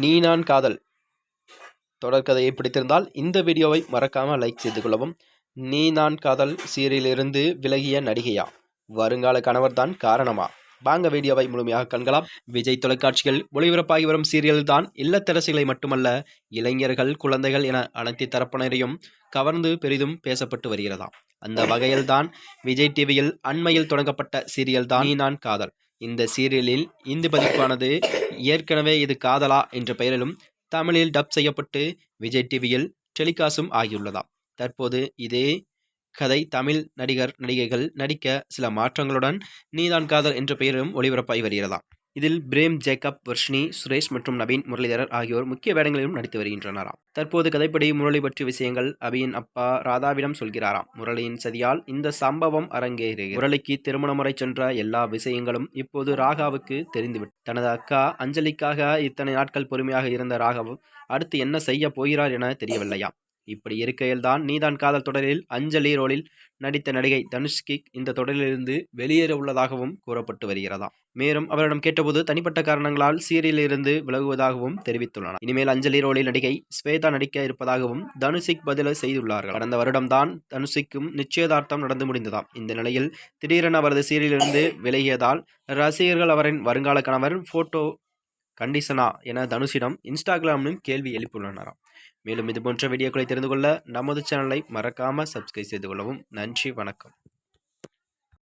நீ நான் காதல் தொடர்கதையை பிடித்திருந்தால் இந்த வீடியோவை மறக்காம லைக் செய்து கொள்ளவும். நீ நான் காதல் சீரியலிலிருந்து விலகிய நடிகையா, வருங்கால கணவர்தான் காரணமா? வாங்க வீடியோவை முழுமையாக காண்கலாம். விஜய் தொலைக்காட்சியில் ஒளிபரப்பாகி வரும் சீரியல் தான் இல்லத்தரசிகளை மட்டுமல்ல, இளைஞர்கள், குழந்தைகள் என அனைத்து தரப்பினரையும் கவர்ந்து பெரிதும் பேசப்பட்டு வருகிறதாம். அந்த வகையில் தான் விஜய் டிவியில் அண்மையில் தொடங்கப்பட்ட சீரியல் தான் நீ நான் காதல். இந்த சீரியலில் இந்தி பதிப்பானது ஏற்கனவே இது காதலா என்ற பெயரிலும் தமிழில் டப் செய்யப்பட்டு விஜய் டிவியில் டெலிகாஸ்டும் ஆகியுள்ளதாம். தற்போது இதே கதை தமிழ் நடிகர் நடிகைகள் நடிக்க சில மாற்றங்களுடன் நீதான் காதல் என்ற பெயரிலும் ஒளிபரப்பாகி வருகிறதாம். இதில் பிரேம், ஜேக்கப், வர்ஷினி, சுரேஷ் மற்றும் நவீன் முரளிதரர் ஆகியோர் முக்கிய வேடங்களிலும் நடித்து வருகின்றனராம். தற்போது கதைப்படி முரளி பற்றிய விஷயங்கள் அபியின் அப்பா ராதாவிடம் சொல்கிறாராம். முரளியின் சதியால் இந்த சம்பவம் அரங்கேறுகிறது. முரளிக்கு திருமண முறை சென்ற எல்லா விஷயங்களும் இப்போது ராகாவுக்கு தெரிந்துவிட்டது. தனது அக்கா அஞ்சலிக்காக இத்தனை நாட்கள் பொறுமையாக இருந்த ராகவ் அடுத்து என்ன செய்ய போகிறார் என தெரியவில்லையாம். இப்படி இருக்கையில்தான் நீதான் காதல் தொடரில் அஞ்சலி ரோலில் நடித்த நடிகை தனுஷ்கி இந்த தொடரிலிருந்து வெளியேற உள்ளதாகவும் கூறப்பட்டு வருகிறதாம். மேலும் அவரிடம் கேட்டபோது தனிப்பட்ட காரணங்களால் சீரியலில் இருந்து விலகுவதாகவும் தெரிவித்துள்ளனர். இனிமேல் அஞ்சலி ரோலில் நடிகை ஸ்வேதா நடிக்க இருப்பதாகவும் தனுஷிக் பதில செய்துள்ளார்கள். கடந்த வருடம்தான் தனுஷிக்கும் நிச்சயதார்த்தம் நடந்து முடிந்ததாம். இந்த நிலையில் திடீரென அவரது சீரியலிலிருந்து விலகியதால் ரசிகர்கள் அவரின் வருங்கால கணவர் போட்டோ கண்டிஷனா என தனுஷிடம் இன்ஸ்டாகிராமிலும் கேள்வி எழுப்பியுள்ளனராம். மேலும் இதுபோன்ற வீடியோக்களை தெரிந்து கொள்ள நமது சேனலை மறக்காம சப்ஸ்கிரைப் செய்து கொள்ளவும். நன்றி, வணக்கம்.